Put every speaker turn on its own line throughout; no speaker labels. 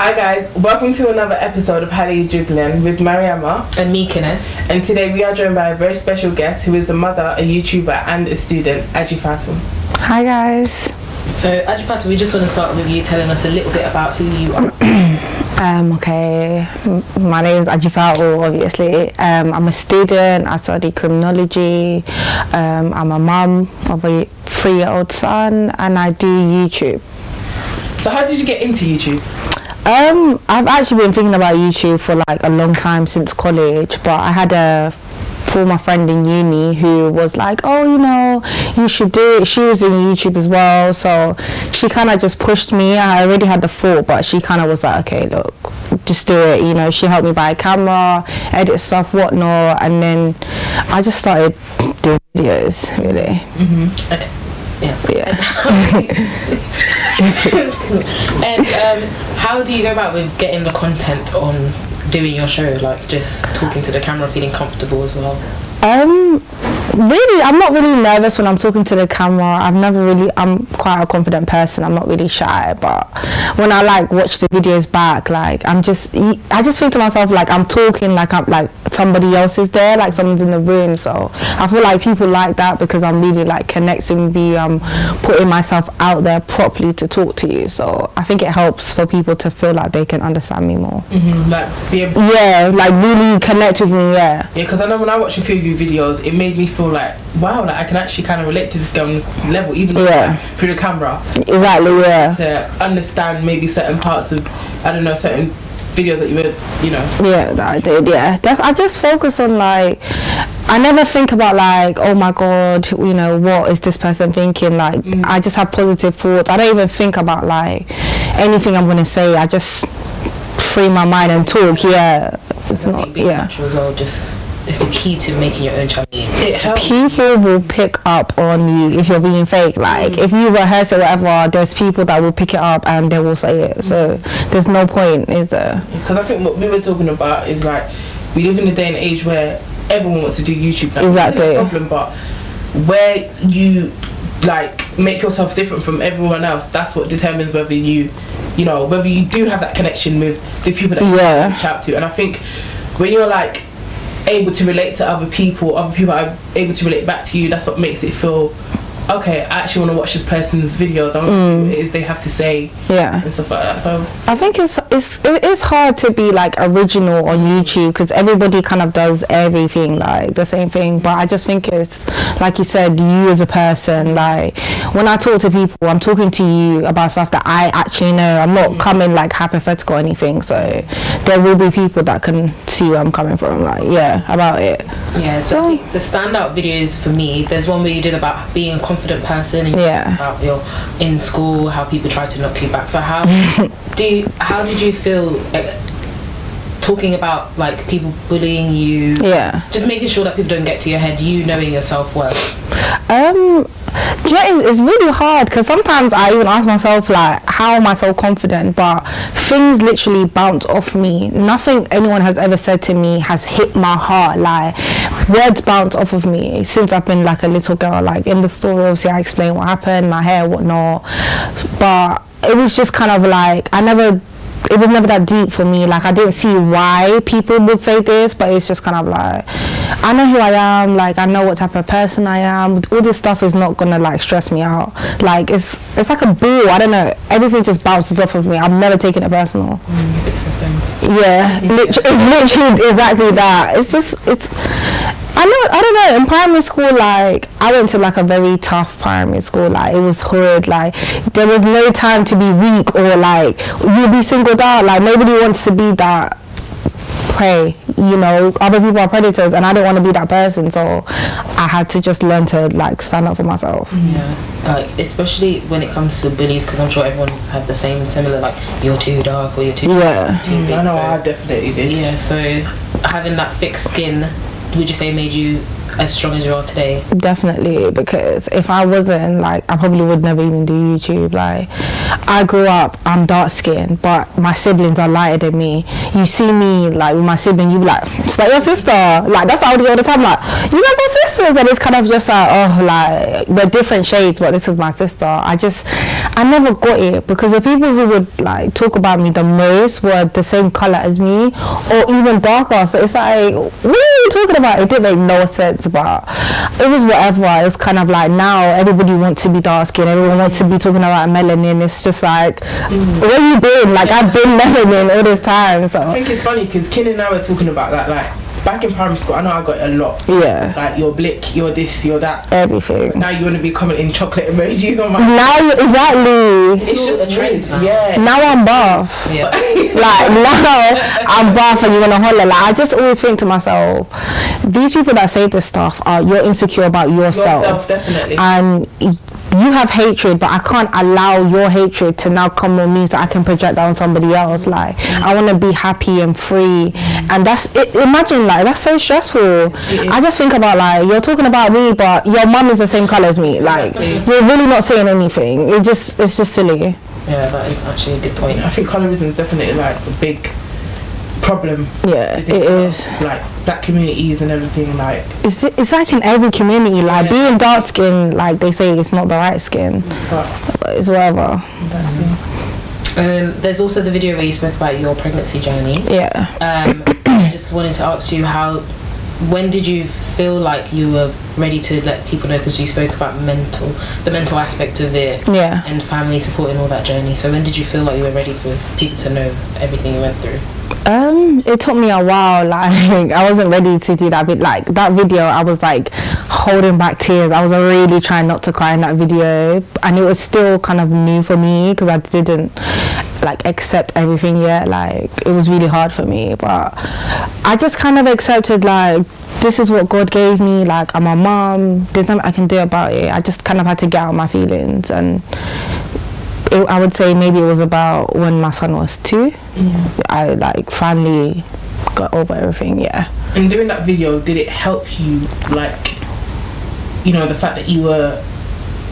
Hi guys, welcome to another episode of Xale, juk len with Mariama
and me, Kinneh.
And today we are joined by a very special guest who is a mother, a YouTuber and a student, Fatou.
Hi guys.
So Fatou, we just want to start with you telling us a little bit about who you are.
Okay, my name is Fatou, obviously. I'm a student, I study criminology. I'm a mum of a 3-year-old son and I do YouTube.
So how did you get into YouTube?
I've actually been thinking about YouTube for like a long time, since college, but I had a former friend in uni who was like, oh, you know, you should do it. She was in YouTube as well, so she kind of just pushed me. I already had the thought, but she kind of was like, okay, look, just do it. You know, she helped me buy a camera, edit stuff, whatnot, and then I just started doing videos, really.
Okay. Yeah. And how do you go about with getting the content on doing your show? Like just talking to the camera, feeling comfortable as well?
Really, I'm not really nervous when I'm talking to the camera. I'm quite a confident person. I'm not really shy, but when I like watch the videos back, like I just think to myself, like I'm talking like I'm like somebody else is there, like someone's in the room. So I feel like people like that because I'm really like connecting with you. I'm putting myself out there properly to talk to you. So I think it helps for people to feel like they can understand me more.
Like be able to
like really connect with me. Yeah,
because I know when I watch a few of your videos, it made me feel like, wow, like I can actually kind of relate to this girl on this level, even through the camera.
Exactly, yeah.
To understand maybe certain parts of, I don't know, certain videos that you were, you know.
Yeah, that I did, yeah. I just focus on like, I never think about like, oh my God, you know, what is this person thinking? Like, I just have positive thoughts. I don't even think about like anything I'm going to say. I just free my mind and talk, yeah. It's not, yeah.
As well, it's the key to making your own channel. It helps.
People will pick up on you if you're being fake. Like if you rehearse or whatever, there's people that will pick it up and they will say it. So there's no point, is there?
Because I think what we were talking about is like we live in a day and age where everyone wants to do YouTube now.
Exactly.
It's not a problem, but where you like make yourself different from everyone else, that's what determines whether you know, whether you do have that connection with the people that you reach out to. And I think when you're like able to relate to other people are able to relate back to you, that's what makes it feel okay, I actually want to watch this person's videos. I want to see what it is they have to say, and stuff like that. So
I think it's hard to be like original on YouTube because everybody kind of does everything like the same thing. But I just think it's like you said, you as a person. Like when I talk to people, I'm talking to you about stuff that I actually know. I'm not coming like hypothetical or anything. So there will be people that can see where I'm coming from. Like about it.
Yeah. So I think the standout videos for me, there's one where you did about being a confident person and about your in school, how people try to knock you back. So how did you feel talking about like people bullying you? Just making sure that people don't get to your head, you knowing your self-worth.
It's really hard because sometimes I even ask myself like, how am I so confident? But things literally bounce off me. Nothing anyone has ever said to me has hit my heart. Like words bounce off of me since I've been like a little girl. Like in the story, obviously I explained what happened, my hair, whatnot. But it was just kind of like it was never that deep for me. Like I didn't see why people would say this, but it's just kind of like, I know who I am, like I know what type of person I am. All this stuff is not gonna like stress me out. Like it's like a ball, I don't know, everything just bounces off of me. I'm never taking it personal.
Sticks and stones.
It's literally exactly that. I don't know, in primary school, like I went to like a very tough primary school. Like it was hood, like there was no time to be weak or like you'll be singled out. Like nobody wants to be that prey, you know, other people are predators and I don't want to be that person, so I had to just learn to like stand up for myself.
Like especially when it comes to bullies, because I'm sure everyone's had the similar like you're too dark or you're too big.
I know, I definitely did.
So having that thick skin, would you say made you as strong as you are today?
Definitely, because if I wasn't, like I probably would never even do YouTube. Like I grew up, I'm dark skinned, but my siblings are lighter than me. You see me like with my sibling, you be like, it's like your sister. Like that's how I would go all the time, like, you guys are sisters, and it's kind of just like, oh, like we're different shades, but this is my sister. I never got it, because the people who would like talk about me the most were the same color as me, or even darker. So it's like, what are you talking about? It didn't make no sense, but it was whatever. It was kind of like, now everybody wants to be dark skinned, everyone wants to be talking about melanin. It's just like, where you been? Like, I've been melanin all this time. So
I think it's funny because Kinneh and I were talking about that, like back in primary school. I know I got it a lot.
Yeah.
Like, you're blick, you're this, you're that.
Everything.
But now you want to be commenting chocolate emojis on my.
Now, exactly.
It's just a trend. Yeah.
Now I'm buff.
Yeah.
Like, now I'm buff and you want to holler. Like, I just always think to myself, these people that say this stuff you're insecure about yourself.
Yourself, definitely.
And you have hatred, but I can't allow your hatred to now come on me so I can project that on somebody else. Like, I want to be happy and free, and that's it. Imagine, like, that's so stressful. I just think about, like, you're talking about me, but your mum is the same colour as me. Like, you're really not saying anything. It's just silly.
Yeah, that is actually a good point.
I think colorism is definitely like a big problem.
Yeah, it is.
Like black communities and everything, like
it's like in every community, like being dark skinned, like they say it's not the right skin, but it's whatever.
There's also the video where you spoke about your pregnancy journey.
Yeah.
I just wanted to ask you, when did you feel like you were ready to let people know, because you spoke about the mental aspect of it, and family support and all that journey. So when did you feel like you were ready for people to know everything you went through?
It took me a while. Like, I wasn't ready to do that. But like that video, I was like holding back tears. I was really trying not to cry in that video, and it was still kind of new for me because I didn't like accept everything yet. Like, it was really hard for me, but I just kind of accepted, like, this is what God gave me. Like, I'm a mom, there's nothing I can do about it. I just kind of had to get out my feelings, and I would say maybe it was about when my son was 2. I like finally got over everything.
And doing that video, did it help you, like, you know, the fact that you were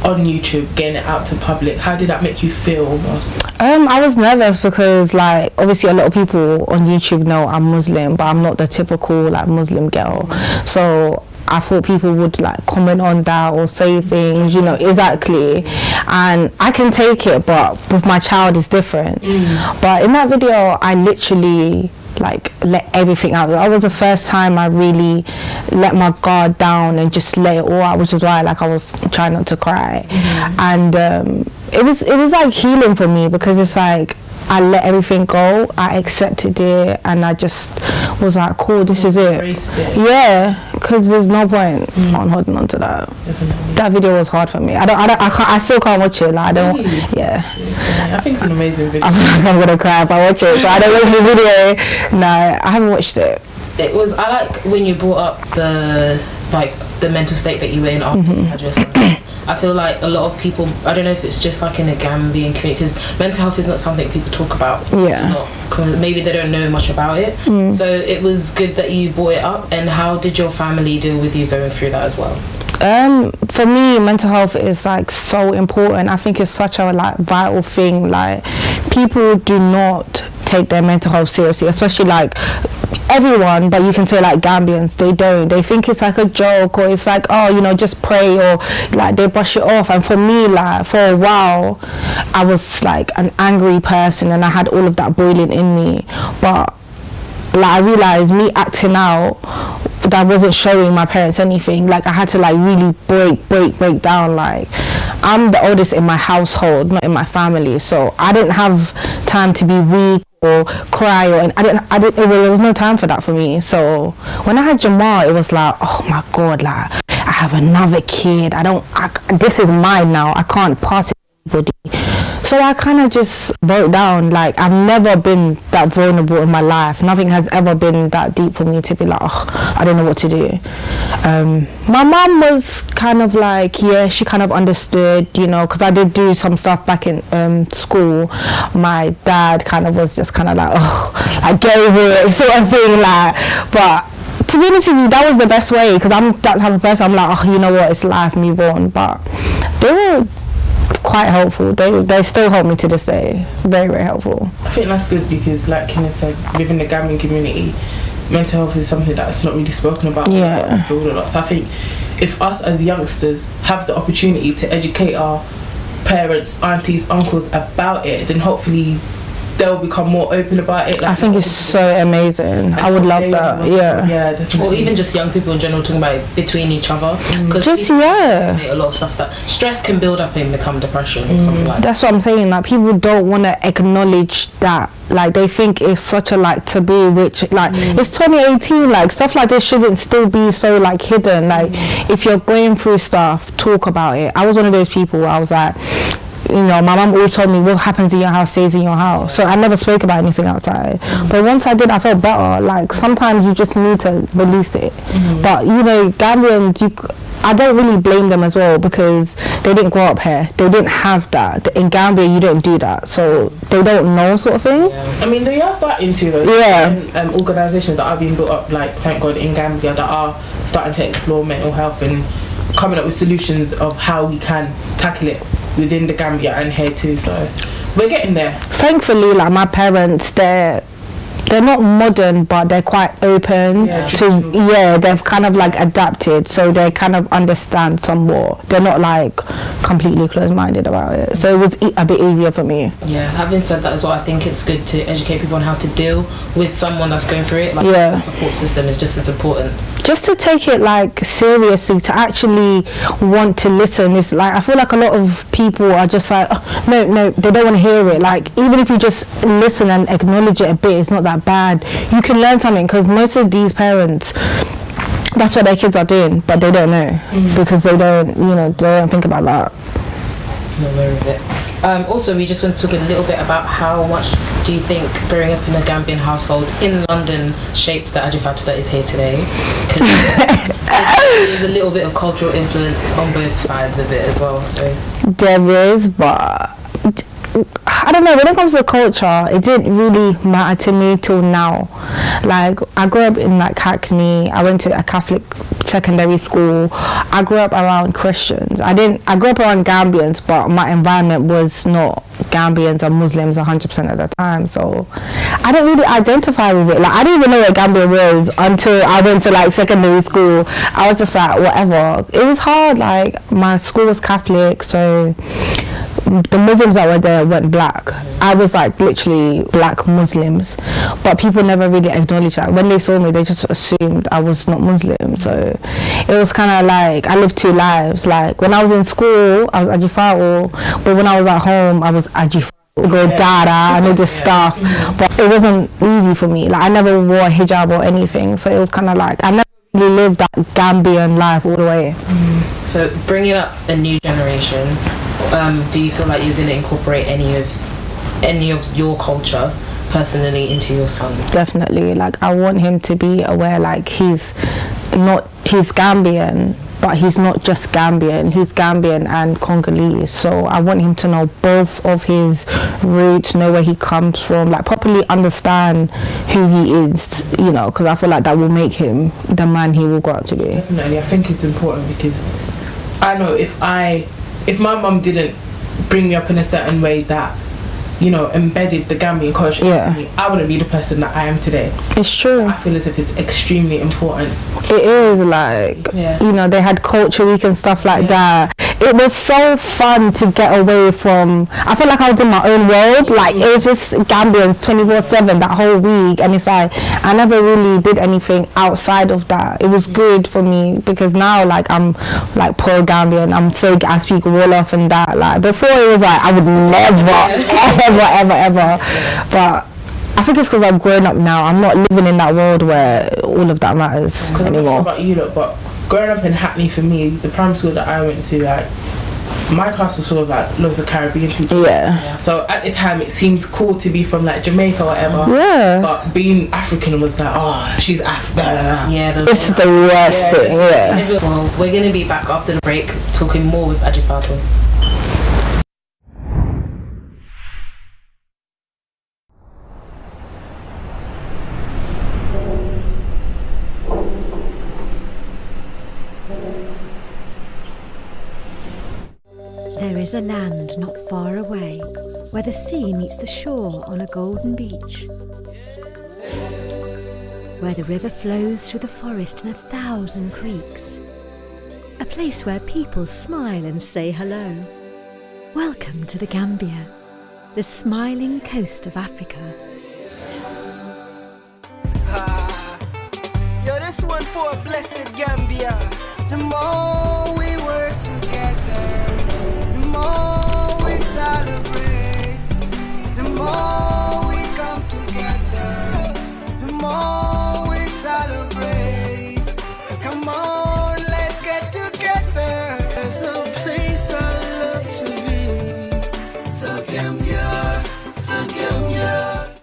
on YouTube, getting it out to public? How did that make you feel almost?
I was nervous because, like, obviously a lot of people on YouTube know I'm Muslim, but I'm not the typical like Muslim girl. So I thought people would like comment on that or say things, you know, exactly. And I can take it, but with my child it's different. But in that video, I literally like let everything out. That was the first time I really let my guard down and just let it all out, which is why like I was trying not to cry. And it was like healing for me, because it's like I let everything go, I accepted it, and I just was like, cool, this is it. Yeah, because there's no point on holding on to that.
Definitely.
That video was hard for me. I still can't watch it. Like, I don't.
Really?
Yeah.
I think it's an amazing video.
I feel like I'm gonna cry if I watch it, so I don't watch the video. No, I haven't watched it.
It was, I like when you brought up the mental state that you were in after you had your son. I feel like a lot of people, I don't know if it's just like in a Gambian community, because mental health is not something people talk about. Maybe they don't know much about it. So it was good that you brought it up. And how did your family deal with you going through that as well?
For me, mental health is like so important. I think it's such a like vital thing. Like, people do not take their mental health seriously, especially like everyone, but you can say like Gambians, they don't. They think it's like a joke, or it's like, oh, you know, just pray, or like they brush it off. And for me, like, for a while I was like an angry person, and I had all of that boiling in me. But like, I realized me acting out, that wasn't showing my parents anything. Like, I had to like really break down. Like, I'm the oldest in my household, not in my family, so I didn't have time to be weak or cry, or there was no time for that for me. So when I had Jamal, it was like, oh my God, like, I have another kid. This is mine now. I can't pass it to anybody. So I kind of just broke down. Like, I've never been that vulnerable in my life. Nothing has ever been that deep for me to be like, oh, I don't know what to do. My mom was kind of like, yeah, she kind of understood, you know, because I did do some stuff back in school. My dad kind of was just kind of like, oh, I gave it, sort of thing, like. But to be honest with you, that was the best way, because I'm that type of person. I'm like, oh, you know what, it's life, move on. But they were quite helpful. They still help me to this day. Very, very helpful.
I think that's good because, like Kinneh said, within the Gambian community, mental health is something that's not really spoken about.
Yeah.
So I think if us as youngsters have the opportunity to educate our parents, aunties, uncles about it, then hopefully they'll become more open about it. Like,
I think it's so amazing. I would love that.
Yeah, definitely.
Or even just young people in general talking about it between each other. Because
a
lot of stuff that stress can build up and become depression or something like that.
That's what I'm saying. Like, people don't want to acknowledge that. Like, they think it's such a like taboo, which like it's 2018. Like, stuff like this shouldn't still be so like hidden. Like, if you're going through stuff, talk about it. I was one of those people where I was like, you know, my mum always told me what happens in your house stays in your house. So I never spoke about anything outside. But once I did, I felt better. Like, sometimes you just need to release it. But, you know, Gambians, I don't really blame them as well because they didn't grow up here. They didn't have that. In Gambia, you don't do that. So they don't know, sort of thing.
I mean, they are starting to, though.
Yeah.
Organisations that are being built up, like, thank God, in Gambia, that are starting to explore mental health and coming up with solutions of how we can tackle it within the Gambia and here too, so we're getting there.
Thankfully, like, my parents, they're not modern, but they're quite open they've kind of like adapted, so they kind of understand somewhat. They're not like completely closed-minded about it, so it was a bit easier for me.
Yeah, having said that as well, I think it's good to educate people on how to deal with someone that's going through it. Like, the support system is just as important. Just
to take it like seriously, to actually want to listen. Is like, I feel like a lot of people are just like, oh, no, they don't want to hear it. Like, even if you just listen and acknowledge it a bit, it's not that bad. You can learn something, because most of these parents, that's what their kids are doing, but they don't know because they don't think about that.
Not aware of it. Also, we just want to talk a little bit about how much do you think growing up in a Gambian household in London shaped the Fatou that is here today? There's a little bit of cultural influence on both sides of it as well. So
there is, but I don't know, when it comes to culture, it didn't really matter to me till now. Like, I grew up in like Hackney. I went to a Catholic secondary school. I grew up around Christians. I grew up around Gambians, but my environment was not Gambians and Muslims 100% of the time, so I don't really identify with it. Like, I didn't even know what Gambia was until I went to like secondary school. I was just like, whatever. It was hard. Like, my school was Catholic, so the Muslims that were there weren't black. I was like literally black Muslims, but people never really acknowledged that. When they saw me, they just assumed I was not Muslim. So it was kind of like I lived two lives. Like, when I was in school, I was Fatou, but when I was at home, I was Fatou, go Dada and all this stuff. But it wasn't easy for me. Like, I never wore a hijab or anything, so it was kind of like I never really lived that Gambian life all the way.
So bringing up a new generation, do you feel like you're going to incorporate any of your culture personally into your son?
Definitely. Like, I want him to be aware, like, he's Gambian, but he's not just Gambian. He's Gambian and Congolese. So I want him to know both of his roots, know where he comes from, like, properly understand who he is, you know, because I feel like that will make him the man he will grow up to be.
Definitely. I think it's important because I know if my mum didn't bring me up in a certain way that, you know, embedded the Gambian culture into me, I wouldn't be the person that I am today.
It's true.
So I feel as if it's extremely important.
It is, like, you know, they had Culture Week and stuff like that. It was so fun to get away from, I feel like I was in my own world. Like, it was just Gambians 24/7 that whole week, and it's like I never really did anything outside of that. It was good for me because now, like, I'm like pro-Gambian. I'm so, I speak Wolof and that. Like, before it was like I would never ever. But I think it's because I've grown up now. I'm not living in that world where all of that matters anymore.
I'm not sure about you lot, but growing up in Hackney, for me, the primary school that I went to, like, my class was sort of like loads of Caribbean people.
Yeah.
So at the time, it seemed cool to be from like Jamaica or whatever.
Yeah.
But being African was like, oh, she's African.
Yeah. It's the worst thing. Yeah.
Well, we're gonna be back after the break talking more with Fatou.
There is is a land not far away, where the sea meets the shore on a golden beach, where the river flows through the forest in 1,000 creeks, a place where people smile and say hello. Welcome to the Gambia, the smiling coast of Africa.
Yo, this one for blessed Gambia. The more we work together, the more we celebrate. The more we come together, the more we celebrate. Come on, let's get together. There's a place I love to be. The Gambia, the Gambia.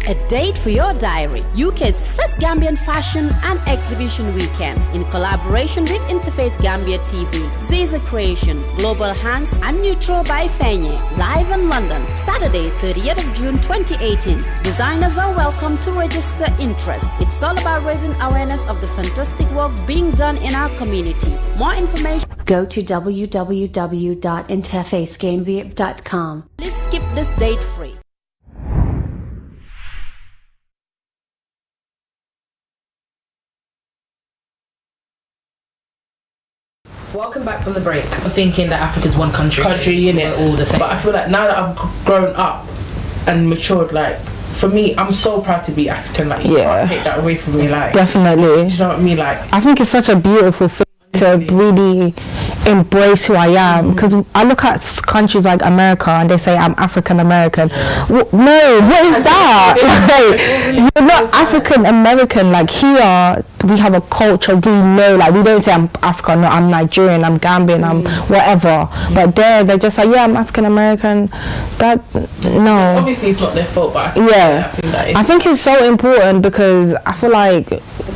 A date for your diary. UK's first Gambian fashion and exhibition weekend in collaboration with InterFace Gambia TV, Xale Creation, Global Hands and Neutral by Fenye. Live in London, Saturday 30th of June 2018. Designers are welcome to register interest. It's all about raising awareness of the fantastic work being done in our community. More information,
go to www.interfacegambia.com.
Please keep this date free.
Welcome back from the break. I'm thinking that Africa's one country.
In it,
all the same.
But I feel like now that I've grown up and matured, like for me, I'm so proud to be African. Like you can't take that away from me. Like
definitely.
Do you know what I mean? Like
I think it's such a beautiful thing to really embrace who I am, because I look at countries like America and they say I'm African American. No, what is that? Like, you're not African American. Like here we have a culture, we know, like we don't say I'm African, no, I'm Nigerian, I'm Gambian, I'm whatever. But there they're just like, yeah, I'm African American. That no.
Obviously it's not their fault, but
I think it's so important, because I feel like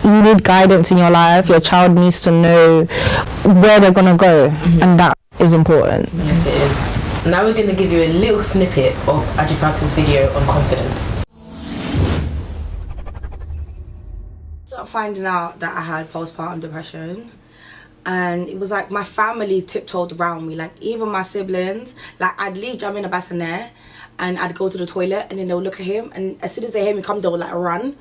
you need guidance in your life. Your child needs to know where they're gonna go, and that is important.
Yes, it is. Now we're going to give you a little snippet of Fatu's video on confidence.
Started finding out that I had postpartum depression, and it was like my family tiptoed around me, like even my siblings. Like I'd leave Jam in a bassinet and I'd go to the toilet, and then they'll look at him, and as soon as they hear me come, they'll like run.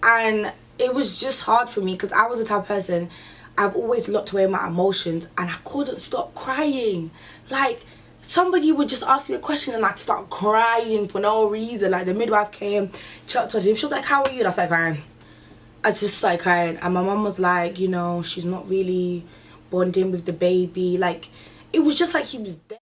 And it was just hard for me, because I was the type of person, I've always locked away my emotions, and I couldn't stop crying. Like somebody would just ask me a question and I'd start crying for no reason. Like the midwife came, checked on him, she was like, how are you? And I started crying. I just started crying, and my mum was like, you know, she's not really bonding with the baby. Like it was just like he was dead.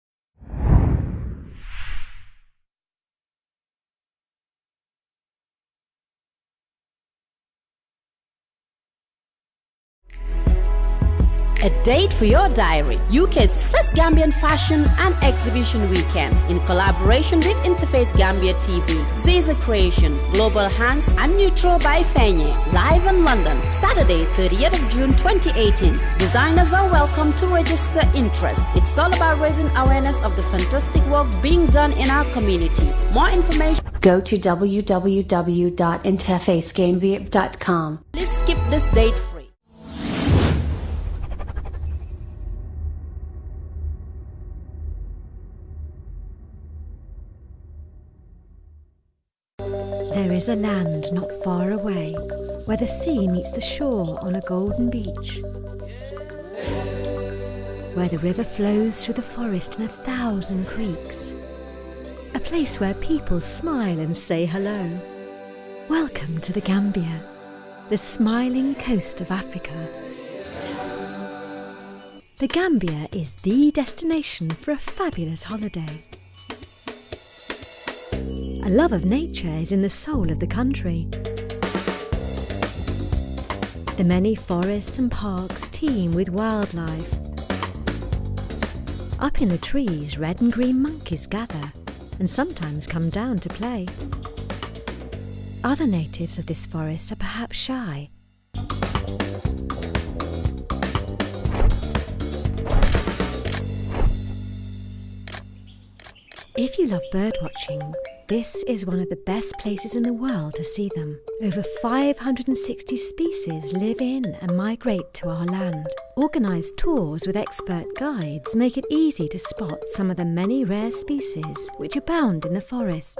A date for your diary. UK's first Gambian fashion and exhibition weekend in collaboration with InterFace Gambia TV, Xale Creation, Global Hands and Neutral by Fenye. Live in London, Saturday 30th of June 2018. Designers are welcome to register interest. It's all about raising awareness of the fantastic work being done in our community. More information,
go to www.interfacegambia.com.
Please keep this date free.
There is a land not far away, where the sea meets the shore on a golden beach, where the river flows through the forest in 1,000 creeks, a place where people smile and say hello. Welcome to the Gambia, the smiling coast of Africa. The Gambia is the destination for a fabulous holiday. A love of nature is in the soul of the country. The many forests and parks teem with wildlife. Up in the trees, red and green monkeys gather and sometimes come down to play. Other natives of this forest are perhaps shy. If you love birdwatching, This is one of the best places in the world to see them. Over 560 species live in and migrate to our land. Organised tours with expert guides make it easy to spot some of the many rare species which abound in the forests.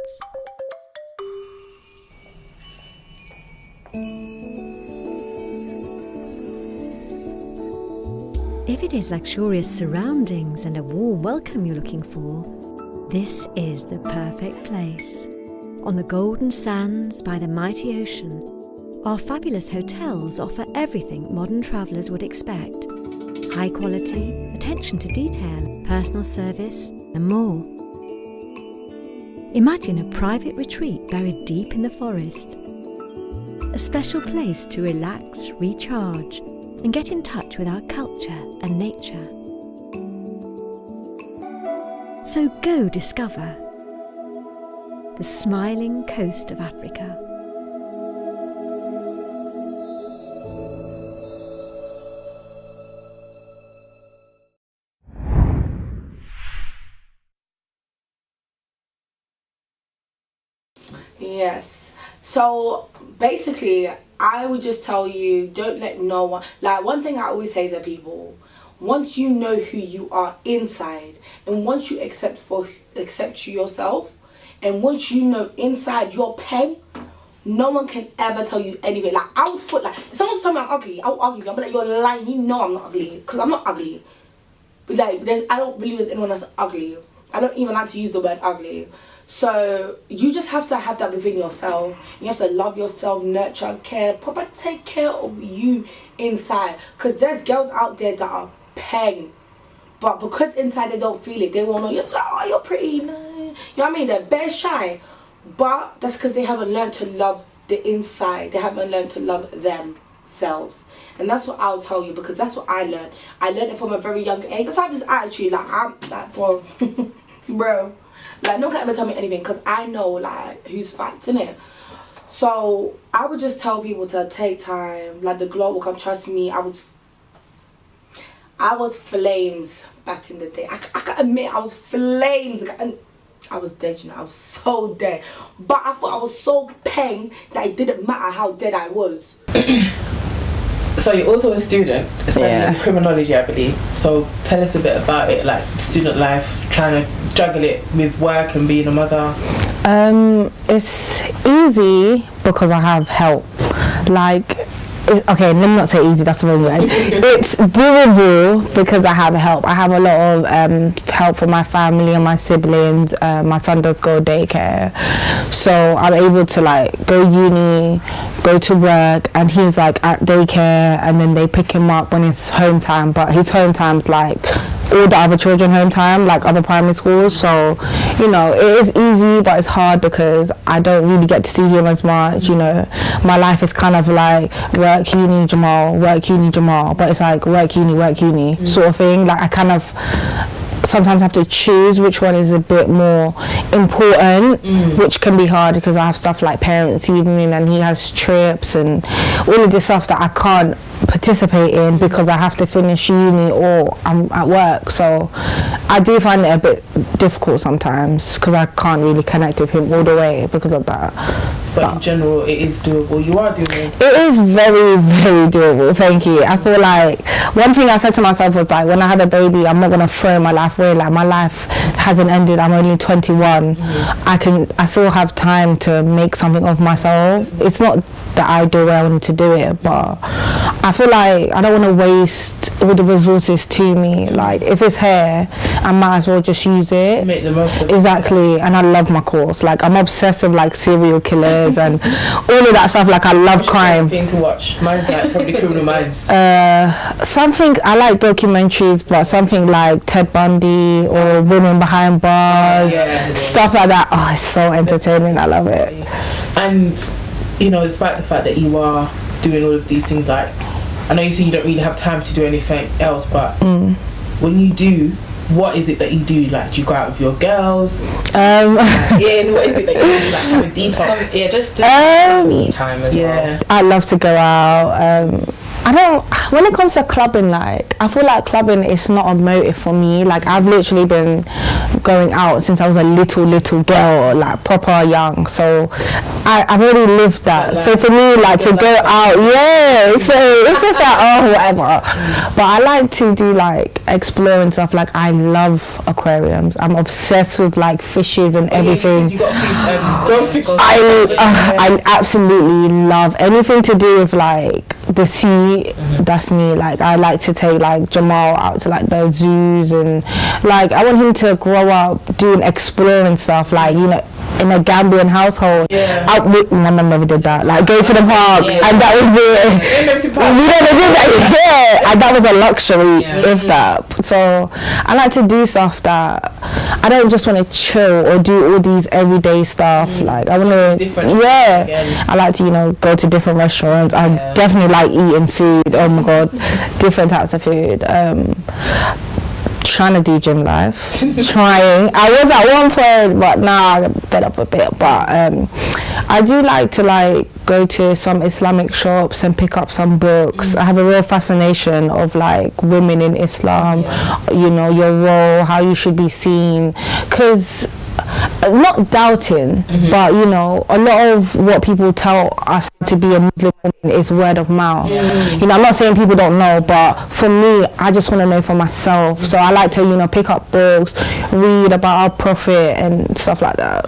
If it is luxurious surroundings and a warm welcome you're looking for, this is the perfect place. On the golden sands by the mighty ocean, our fabulous hotels offer everything modern travellers would expect. High quality, attention to detail, personal service, and more. Imagine a private retreat buried deep in the forest. A special place to relax, recharge, and get in touch with our culture and nature. So go discover the smiling coast of Africa.
Yes. So basically, I would just tell you, don't let no one, like one thing I always say to people, once you know who you are inside, and once you accept yourself, and once you know inside your pain, no one can ever tell you anything. Like I would like if someone's telling me I'm ugly, I would argue with you. I'll be like, you're lying, you know I'm not ugly, because I'm not ugly. But like I don't believe there's anyone that's ugly. I don't even like to use the word ugly. So you just have to have that within yourself. You have to love yourself, nurture, care, proper take care of you inside. Because there's girls out there that are peng, but because inside they don't feel it, they won't know. You're like, oh, you're pretty, no. You know what I mean? They're bare shy, but that's because they haven't learned to love the inside. They haven't learned to love themselves. And that's what I'll tell you, because that's what I learned. I learned it from a very young age. That's why I have this attitude, like I'm like, bro, bro. Like, no one can ever tell me anything, because I know, like, who's facts, innit? So, I would just tell people to take time. Like, the glow will come. Trust me, I was flames back in the day. I can admit, I was flames. I was dead, you know. I was so dead. But I thought I was so peng that it didn't matter how dead I was.
So you're also a student studying criminology, I believe. So tell us a bit about it, like student life, trying to juggle it with work and being a mother.
It's easy because I have help. Like, okay, let me not say easy, that's the wrong word. It's doable because I have help. I have a lot of help from my family and my siblings. My son does go daycare, so I'm able to like go uni, go to work, and he's like at daycare, and then they pick him up when it's home time. But his home time's like all the other children home time, like other primary schools. So, you know, it is easy, but it's hard because I don't really get to see him as much. You know, my life is kind of like work, uni, Jamal, work, uni, Jamal, but it's like work, uni, sort of thing. Like I kind of sometimes have to choose which one is a bit more important, which can be hard because I have stuff like parents' evening and he has trips and all of this stuff that I can't participate in because I have to finish uni or I'm at work. So I do find it a bit difficult sometimes because I can't really connect with him all the way because of that.
But in general, it is doable. You are doing it.
It is very, very doable. Thank you. I feel like one thing I said to myself was like, when I had a baby, I'm not gonna throw my life away. Like my life hasn't ended. I'm only 21. I still have time to make something of myself. It's not that I do where I wanted to do it, but I feel like I don't want to waste all the resources to me. Like if it's here, I might as well just use it.
Make the most of it.
Exactly. And I love my course. Like I'm obsessed with like serial killers and all of that stuff. Like I love crime.
Thing to watch. Mine's like probably Criminal Minds.
Something I like documentaries, but something like Ted Bundy or Women Behind Bars, stuff like that. Oh, it's so entertaining. I love it.
And you know, despite the fact that you are doing all of these things, like I know you say you don't really have time to do anything else, but when you do, what is it that you do? Like, do you go out with your girls? What is it that you do? Like, kind of detox?
Just time as well.
I love to go out. when it comes to clubbing, like I feel like clubbing is not a motive for me. Like I've literally been going out since I was a little girl, like proper young. So I've already lived that. So for me, like to go out, so it's just like, oh, whatever. But I like to do like exploring stuff. Like I love aquariums. I'm obsessed with like fishes and everything. I absolutely love anything to do with like the sea. That's me. Like I like to take like Jamal out to like the zoos, and like I want him to grow up doing exploring stuff, like, you know, in a Gambian household. My mum never did that. Like go to the park and that was it. And that was a luxury, if that. So I like to do stuff that I don't just want to chill or do all these everyday stuff. Like I want to, I like to, you know, go to different restaurants. I definitely like eating food. Oh my god, different types of food. Trying to do gym life. Trying. I was at one point, but now I'm fed up a bit. But I do like to like go to some Islamic shops and pick up some books. I have a real fascination of like women in Islam, you know, your role, how you should be seen, because not doubting, but you know, a lot of what people tell us to be a Muslim woman is word of mouth. You know, I'm not saying people don't know, but for me, I just want to know for myself. So I like to, you know, pick up books, read about our prophet and stuff like that.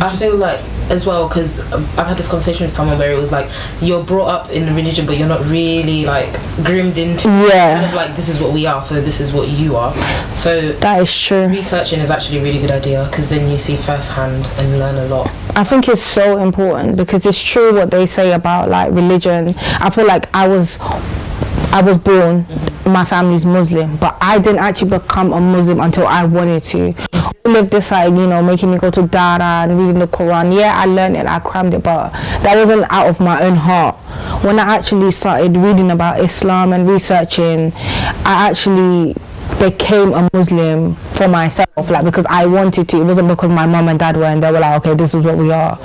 I feel like as well, because I've had this conversation with someone where it was like, you're brought up in a religion, but you're not really like groomed into kind of like, this is what we are, so this is what you are. So
that is true.
Researching is actually a really good idea, because then you see firsthand and learn a lot.
I think it's so important, because it's true what they say about like religion. I feel like I was born, my family's Muslim, but I didn't actually become a Muslim until I wanted to. All of this, like, you know, making me go to Dara and reading the Quran, I learned it, I crammed it, but that wasn't out of my own heart. When I actually started reading about Islam and researching, I actually became a Muslim for myself, like, because I wanted to. It wasn't because my mum and dad were and they were like, okay, this is what we are.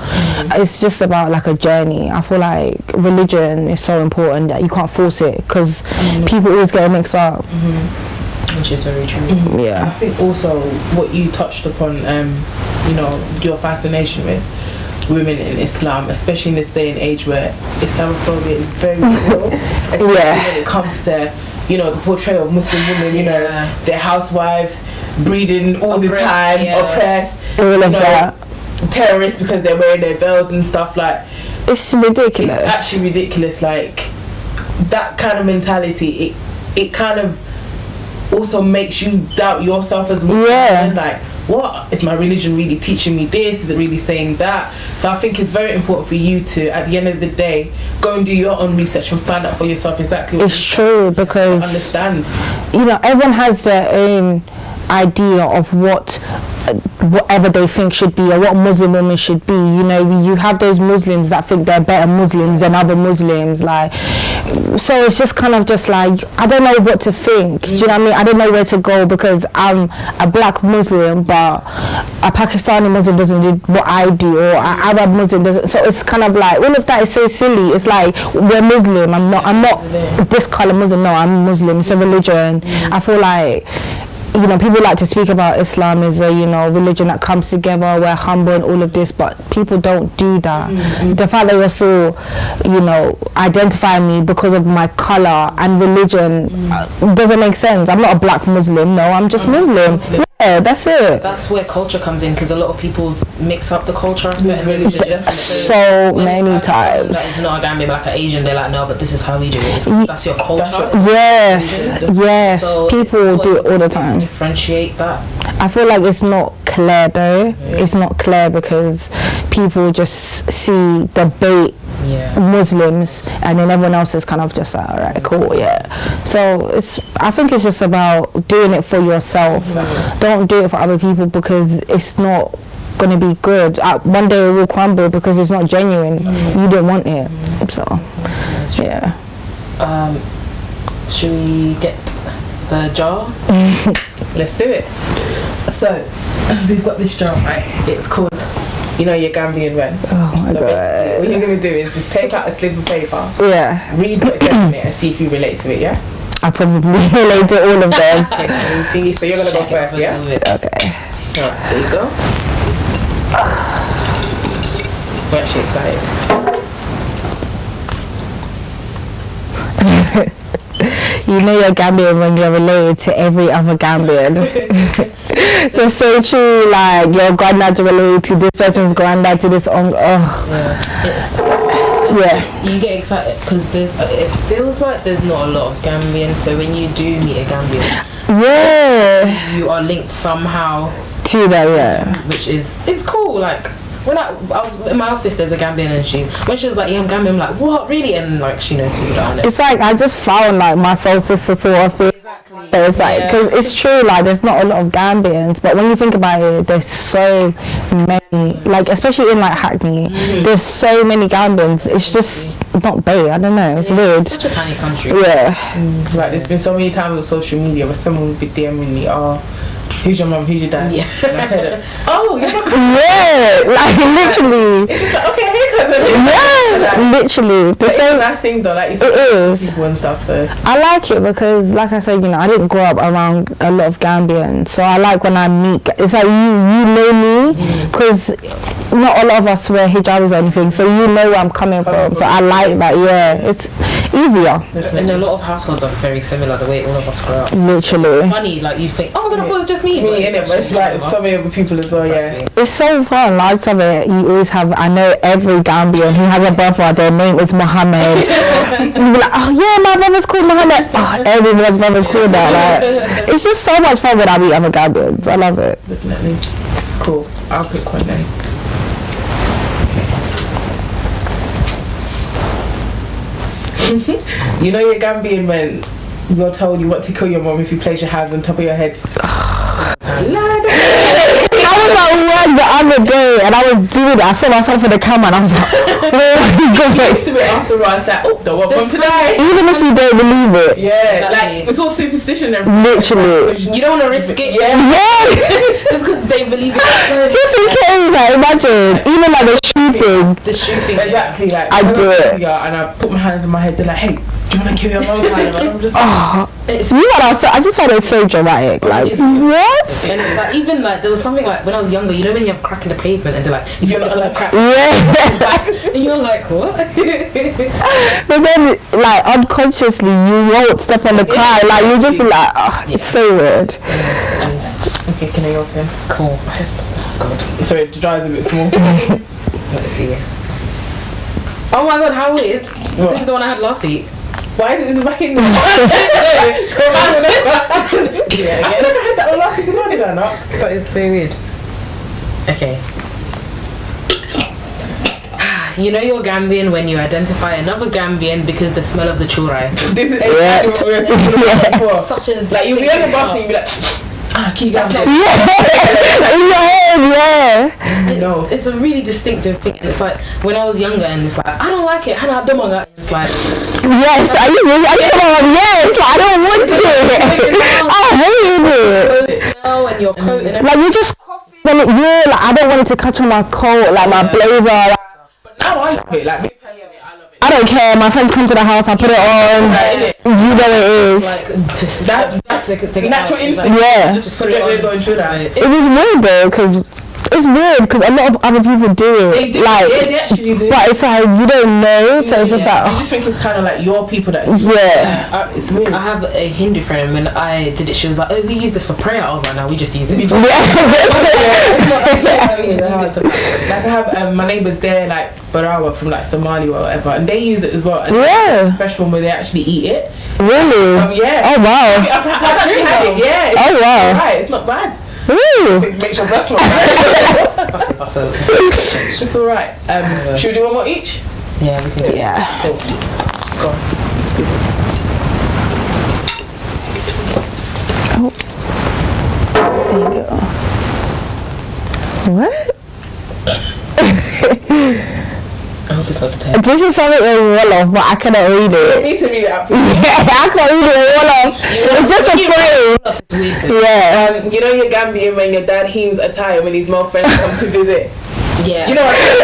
It's just about like a journey. I feel like religion is so important that you can't force it, because people always get it mixed up.
Which is very true.
I think also what you touched upon, you know, your fascination with women in Islam, especially in this day and age where Islamophobia is very real, especially when it comes to, you know, the portrayal of Muslim women, you know, their housewives, breeding all the time, oppressed,
all of that,
terrorists because they're wearing their veils and stuff. Like,
it's ridiculous.
It's actually ridiculous. Like, that kind of mentality, it kind of also makes you doubt yourself as well. Like, what is my religion really teaching me this? Is it really saying that? So I think it's very important for you to, at the end of the day, go and do your own research and find out for yourself exactly what
it's true, because
understand.
You know, everyone has their own idea of whatever they think should be, or what Muslim women should be. You know, you have those Muslims that think they're better Muslims than other Muslims, like, so it's just kind of just like, I don't know what to think. Do you know what I mean? I don't know where to go, because I'm a black Muslim, but a Pakistani Muslim doesn't do what I do, or an Arab Muslim doesn't. So it's kind of like, all of that is so silly. It's like, we're Muslim, I'm not this color Muslim. No, I'm Muslim. It's a religion. I feel like, you know, people like to speak about Islam as a, you know, religion that comes together, we're humble and all of this, but people don't do that. The fact that you're so, you know, identifying me because of my color and religion doesn't make sense. I'm not a black Muslim, no, I'm just Muslim. Yeah, that's it.
That's where culture comes in, because a lot of people mix up the culture aspect and religion.
So many times.
It's not a Gambian, like an Asian, they're like, no, but this is how we do it. That's your culture.
Yes, so people do it all the time.
Differentiate that.
I feel like it's not clear though. It's not clear, because people just see the bait Muslims, and then everyone else is kind of just like, all right, cool, so I think it's just about doing it for yourself. Don't do it for other people, because it's not going to be good. One day it will crumble because it's not genuine. You don't want it. So
should we get the jar?
Let's do it. So we've got this jar, right? It's called you know your Gambian men.
Oh my
so
God.
basically, what you're gonna do is just take out a slip of paper.
Yeah.
Read what it says in it and see if you relate to it. Yeah.
I probably relate to all of them.
Okay, so you're gonna go first, yeah?
Okay.
Alright, there you go. We're actually excited.
You know you're Gambian when you're related to every other Gambian. That's so true. Like your granddad's related to this person's granddad to this uncle.
You get excited because it feels like there's not a lot of Gambian. So when you do meet a Gambian, you are linked somehow
to that.
Which it's cool. Like when I was in my office, there's a Gambian, and when she was like, "Yeah, I'm Gambian," I'm like, "What, really?" And like she knows people that aren't.
It's like I just found like my soul sister sort of thing. Exactly. So it's like because it's true. Like there's not a lot of Gambians, but when you think about it, there's so many. Like especially in like Hackney, there's so many Gambians. It's just not Bay. I don't know. It's weird.
It's such a tiny country.
Yeah.
Like there's been so many times on social media where someone would be DMing me, who's your mum, who's your dad? Yeah. And I tell them, you're not cousin.
Yeah, like literally.
It's just like, okay, hey cousin.
Yeah, like, literally.
The same last thing though, like it is people and stuff. So
I like it because, like I said, I didn't grow up around a lot of Gambians, so I like when I meet. It's like you know me, because not a lot of us wear hijabs or anything, so you know where I'm coming from. So I like that. Yeah, it's easier.
And a lot of households are very similar the way all of us grew up.
Literally.
It's funny, like you think, oh my God, I thought it was just me.
But it's like so many other people as well. Yeah.
It's so fun. Like some of it, you always have. I know every Gambian who has a brother. Their name is Mohammed. You be like, oh yeah, my brother's called Mohammed. Oh, everyone's brother's called that. Like, it's just so much fun when I meet other Gambians. I love it.
Definitely. Cool. I'll pick one then. You know you're Gambian when you're told you want to kill your mom if you place your hands on top of your head.
I was at work the other day and I was doing it. I saw myself in the camera and I was like, oh my God.
You used to it afterwards, like, don't want mom to die.
Even if you don't believe it.
Yeah, like it's all superstition and
literally.
You don't want to risk it.
Yeah.
Just because they believe it.
Just in case, like imagine. Even like the shoe thing.
The shoe thing.
Exactly, like
I do it.
And I put my hands on my head, they're like, hey, do you want to kill your mom? And I'm just
I just find it so dramatic. Like, what?
And it's like, even like, there was something like, when I was younger, you know when you have a crack in the pavement and they're like, if you're not like crack.
Yeah.
And you're like, what?
But then, like, unconsciously, you won't step on the car. Like, you just be like, it's so weird.
Okay, can I go to him?
Cool.
God. Sorry, the jar is a bit small.
Let's see. Oh my God, how weird.
What?
This is the one I had last week.
Why is it back in there? Yeah, I think I had that one last week as well, did I not?
But it's so weird. Okay. You know you're Gambian when you identify another Gambian because the smell of the churai.
This is exactly what we were talking about before.
Such a
like you'll be on the bus and you'll be like, key Gambian.
Yeah.
It's a really distinctive thing. It's like when I was younger and it's like, I don't like it. It's like,
yes, I used to yes, like, I don't want it. I hate it.
Smell and your coat and everything.
Like you just when like I don't want it to catch on my coat, like my blazer. Like,
but now I love it. Like me personally, I love it.
I don't care. My friends come to the house, I put it on. You know it is.
Like that's
natural instinct.
Yeah.
Just put it on. Going through that.
It was weird though, because it's weird because a lot of other people do it.
They do.
Like,
yeah, they actually do.
But it's like you don't know, so it's just like.
I just think it's kind of like your people that. It's weird.
I have a Hindu friend. When I did it, she was like, "Oh, we use this for prayer." I was like, "No, we just use it."
Like I have my neighbours there, like Barawa from like Somalia or whatever, and they use it as well. And a special one where they actually eat it.
Really?
Yeah.
Oh wow.
I've actually had it. Yeah.
Oh wow.
Right, it's not bad.
Ooh.
Makes your breath smell. It's alright. Should we do one more each?
Yeah, we can do it.
Yeah.
Cool. Go on.
Oh. There you go. What?
I hope it's not the tape.
This is something in Wolof, but I cannot read it.
You need to read it out.
Yeah, I can't read it in Wolof. It's just a phrase. Yeah.
You know you're Gambian when your dad heems attire when his male friends come to visit.
Yeah.
You know what I mean,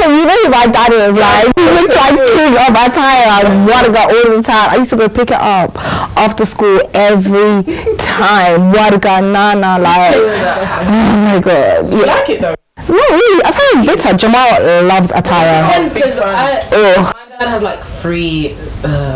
You know my dad is like, he looks like king of attire. Wadaga all the time. I used to go pick it up after school every time. Wadaga, Nana, like, oh my god.
You like it though?
No, really, attire is bitter. Jamal loves attire.
Because my dad has like 3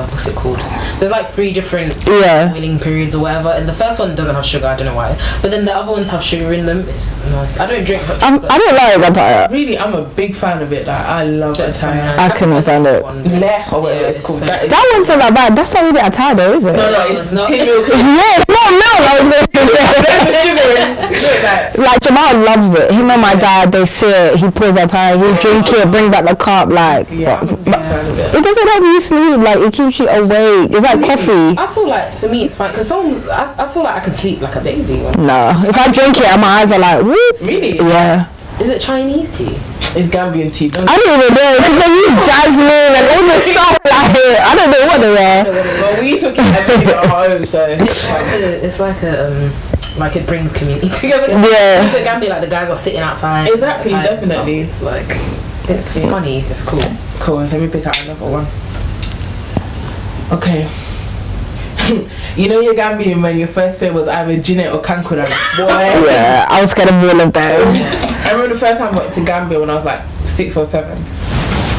what's it called? There's like 3 different winning periods or whatever, and the first one doesn't have sugar, I don't know why, but then the other ones have sugar in them. It's nice. I don't drink much.
I don't like attire.
Really, I'm a big fan of it. Like, I love attire.
So nice.
I couldn't stand it.
Leh or whatever it's called.
That one's not that bad. That's not really attire though, is it?
No, it's not.
Like Jamal loves it. Him and my dad, they sit, he pulls attire, he drink it, bring back the cup, like.
Yeah, I'm a big fan of it.
It doesn't help you sleep, like it keeps you awake. It's like coffee.
I feel like for me it's fine because I feel like I can sleep like a baby.
No, if I drink it and my eyes are like, whoop.
Really?
Yeah.
Is it Chinese tea?
It's Gambian tea.
I don't even know because they use jasmine and all this stuff like it. I don't know what they are.
Well, we took it at home, so
it's like it brings community together.
Yeah.
Look at Gambia, like the guys are sitting outside.
Exactly, definitely.
It's like it's funny. It's cool.
Cool. Let me pick out another one. Okay. You know you're Gambian when your first pair was either Kinneh or Kankuna. Boy.
Yeah, I was scared of all of them.
I remember the first time I went to Gambia when I was like 6 or 7, and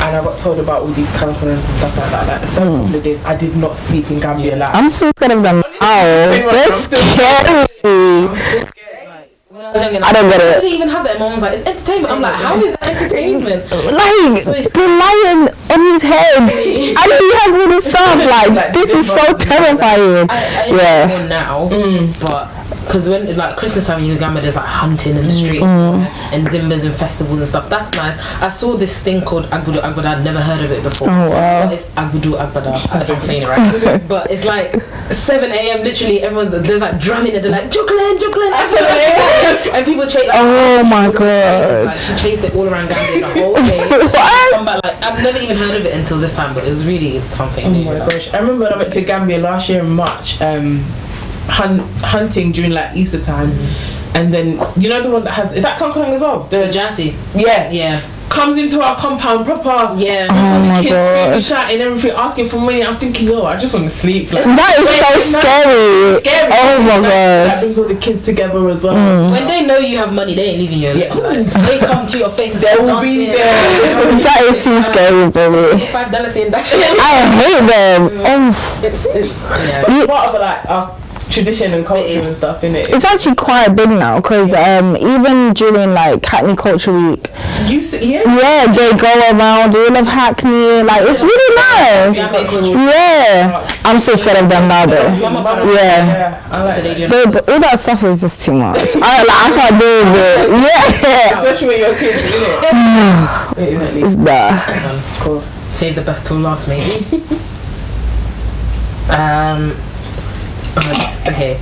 I got told about all these Kankunas and stuff like that. Like the first couple of days, I did not sleep in Gambia. Like
I'm so scared of them. They're scary. I don't get it.
I didn't even have it. Mom was like, it's entertainment. I'm like, how is that entertainment?
Like the lion on his head, and he has all this stuff. Like this is so terrifying.
I more now, but because when like Christmas time in Uganda, there's like hunting in the street and zimbas and festivals and stuff. That's nice. I saw this thing called Agbudu Agbada. I'd never heard of it before.
Oh wow!
But it's Agbudu Agbada. I don't know if I'm saying it right. But it's like 7 a.m. Literally, everyone there's like drumming and they're like juk len at 7 a.m. and people chase. Like,
oh my god!
Like, she chased it all around Gambia the whole day.
What?
Come back, like I've never even heard of it until this time, but it was really something.
Oh my gosh! I remember when I went to Gambia last year in March. Hunting during like Easter time, and then you know the one that has is that Kankunang as well? The
Jassy.
Yeah. Comes into our compound proper.
Yeah.
Oh my
kids
god.
shouting everything, asking for money. I'm thinking, yo, I just want to sleep. Like,
that is so scary. Oh my god.
That brings all the kids together as well.
When they know you have money, they ain't leaving you alone. Like, they come to your face and
they will be there.
That is too scary for me.
$5 in that.
I hate them.
It's part of like tradition and culture and stuff, innit?
It's actually quite big now because even during like Hackney Culture Week, yeah, they go around all of Hackney. Like it's really nice. Yeah, I'm so scared of them now though. Yeah,
I like that.
All that stuff is just too much. I can't do it. Yeah,
especially when you're a kid, innit?
It's that.
Cool. Save the best till last, maybe. Okay.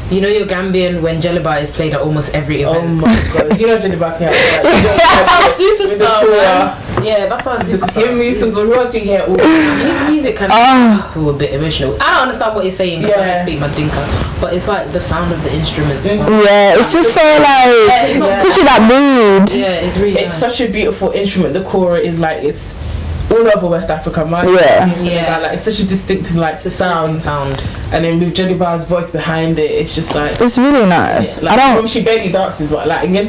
You know you're Gambian when Jelliba is played at almost every event.
Oh my god. You know Jelliba can
that's our superstar, man. Yeah, that's our superstar.
Give me some good words you hear all
his music kind of feel a bit emotional. I don't understand what he's saying because I don't speak my dinka, but it's like the sound of the instrument.
Yeah, it's just so like pushing that mood.
Yeah, it's really
it's such a beautiful instrument. The kora is like it's all over West Africa, man. Like it's such a distinctive like sound. And then with Jelliba's voice behind it, it's just like
it's really nice.
Yeah, like,
I don't.
She barely dances, but like You're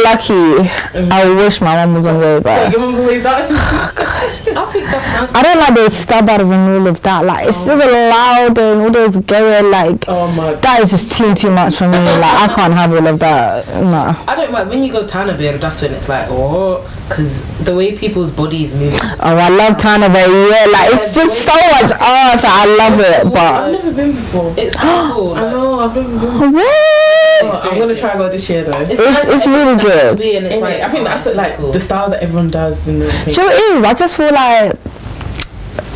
lucky. I wish my mom was always like.
Your mom's always dancing.
I think that's nice.
I don't like those stab-outs and all of that. Like it's just loud and all those gay like.
Oh my.
That is just too much for me. Like I can't have all of that. No.
I don't mind when you go Tanabir. That's when it's like because the way people's bodies move.
Oh, I love Tanabir. Yeah, like it's just so much art. I love it, but
I've never been before.
It's so cool.
I know. I've never been.
What?
I'm gonna try to go this year though.
It's really good.
Like,
I think that's like the style that everyone does and everything.
So it is. I just feel like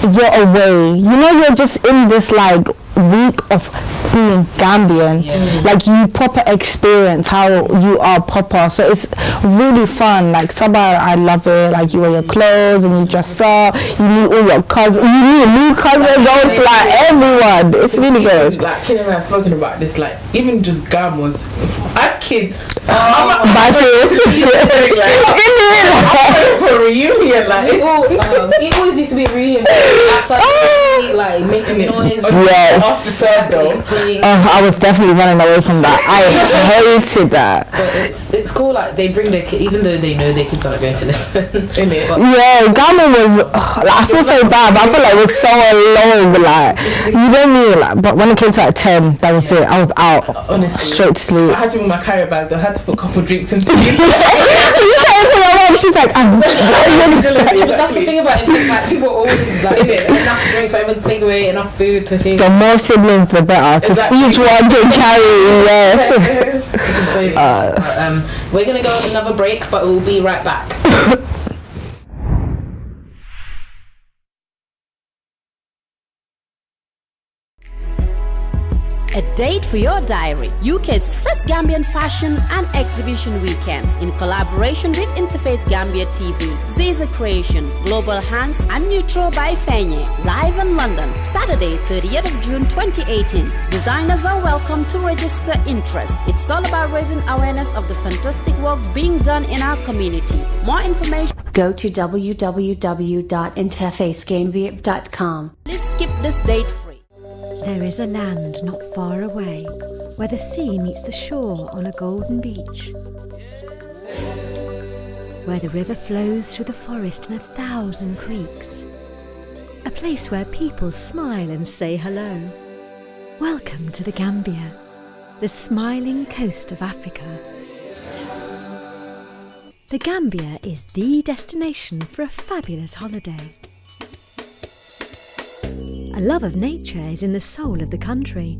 you're away. You know, you're just in this like week of being Gambian. Like you proper experience how you are proper. So it's really fun. Like somewhere I love it. Like you wear your clothes and you dress up. You meet all your cousins. You meet new cousins. Like everyone. It's really good.
Like Kinneh and I have spoken about this. Like even just Gam was as kids.
My face.
For a reunion, like
it always used to be a reunion. Like making noise.
Yes. I was definitely running away from that. I hated that.
But it's cool. Like they bring their kid, even though they know their kids aren't going to listen.
Yeah, Ghana was. I feel so bad, but I feel like it was so long. Like you know me. Like, but when it came to like 10, that was it. I was out. Honestly, straight to sleep.
I had to bring my carrier bag. I had to put a couple drinks in.
She's like,
but that's the thing about it. Like people always like enough drinks for everyone to take away, enough food to take.
The more siblings, the better. Because each one can carry. Yes.
We're gonna go on another break, but we'll be right back.
A date for your diary. UK's first Gambian fashion and exhibition weekend in collaboration with InterFace Gambia TV, Xale Creation, Global Hands and Neutral by Fenye. Live in London, Saturday 30th of June 2018. Designers are welcome to register interest. It's all about raising awareness of the fantastic work being done in our community. More information.
Go to www.interfacegambia.com.
Please keep this date free.
There is a land not far away, where the sea meets the shore on a golden beach, where the river flows through the forest in 1,000 creeks, a place where people smile and say hello. Welcome to the Gambia, the smiling coast of Africa. The Gambia is the destination for a fabulous holiday. A love of nature is in the soul of the country.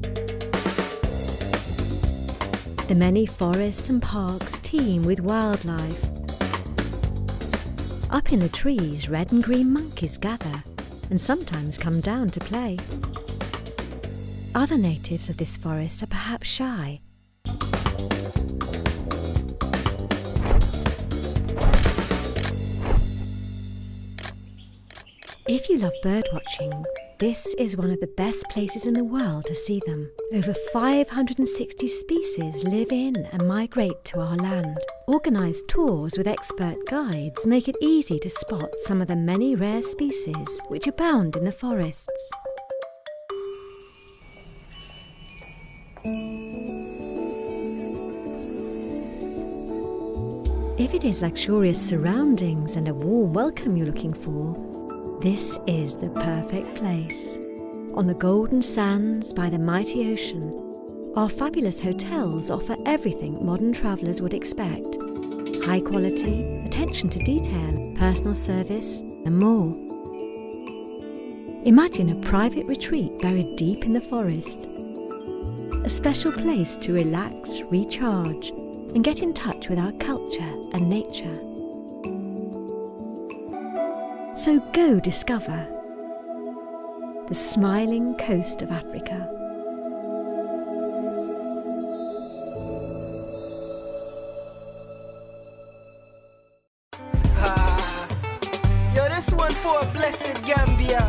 The many forests and parks teem with wildlife. Up in the trees, red and green monkeys gather and sometimes come down to play. Other natives of this forest are perhaps shy. If you love birdwatching, this is one of the best places in the world to see them. Over 560 species live in and migrate to our land. Organised tours with expert guides make it easy to spot some of the many rare species which abound in the forests. If it is luxurious surroundings and a warm welcome you're looking for, this is the perfect place. On the golden sands by the mighty ocean, our fabulous hotels offer everything modern travellers would expect. High quality, attention to detail, personal service, and more. Imagine a private retreat buried deep in the forest. A special place to relax, recharge, and get in touch with our culture and nature. So go discover the smiling coast of Africa.
Yo, this one for a blessed Gambia.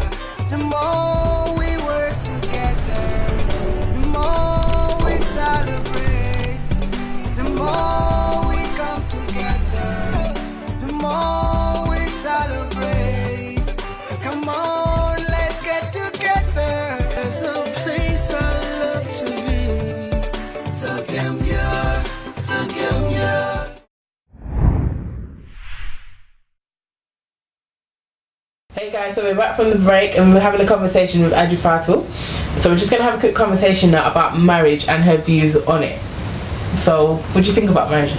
The more we work together, the more we celebrate. The more we come together, the more we celebrate. Come on, let's get together. There's a place I love to be. The Gambia, the Gambia.
Hey guys, so we're back from the break and we're having a conversation with Eijah Fatou. So we're just going to have a quick conversation now about marriage and her views on it. So, what do you think about marriage?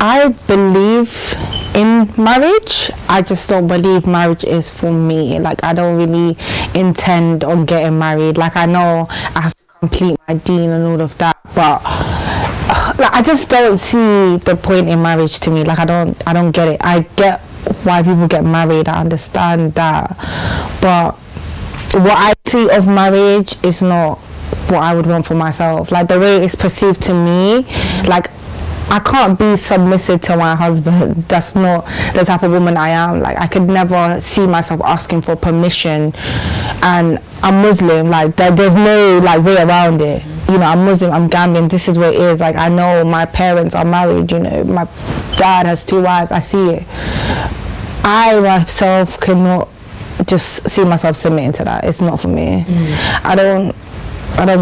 I believe in marriage. I just don't believe marriage is for me. Like, I don't really intend on getting married. Like, I know I have to complete my deen and all of that, but like, I just don't see the point in marriage to me. Like, I don't get it. I get why people get married, I understand that, but what I see of marriage is not what I would want for myself. Like the way it's perceived to me, like I can't be submissive to my husband. That's not the type of woman I am. Like I could never see myself asking for permission. And I'm Muslim, like there's no like way around it. You know, I'm Muslim, I'm Gambian, this is what it is. Like I know my parents are married, you know, my dad has 2 wives, I see it. I myself cannot just see myself submitting to that. It's not for me. I don't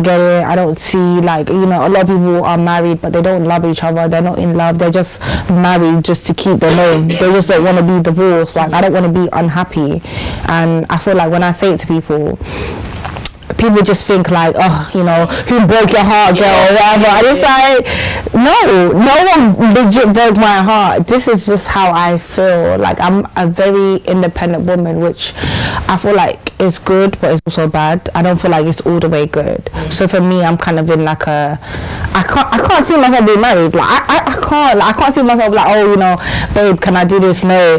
get it. I don't see, like, you know, a lot of people are married but they don't love each other, they're not in love, they're just married just to keep their name. They just don't want to be divorced. Like I don't want to be unhappy. And I feel like when I say it to people just think like, oh, you know, who broke your heart, girl, or whatever. And it's like, no one legit broke my heart. This is just how I feel. Like I'm a very independent woman, which I feel like is good, but it's also bad. I don't feel like it's all the way good. So for me, I'm kind of in like I can't see myself being married. Like I can't see myself like, oh, you know, babe, can I do this? No.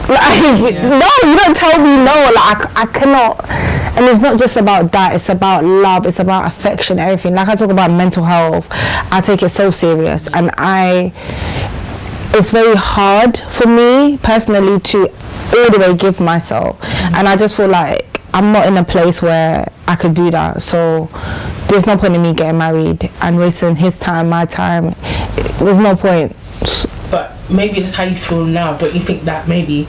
Like, no, you don't tell me no. Like I cannot. And it's not just about that, it's about love, it's about affection, everything. Like I talk about mental health, I take it so serious. And it's very hard for me personally to all the way give myself. And I just feel like I'm not in a place where I could do that. So there's no point in me getting married and wasting his time, my time. There's no point.
But maybe that's how you feel now. Don't you think that maybe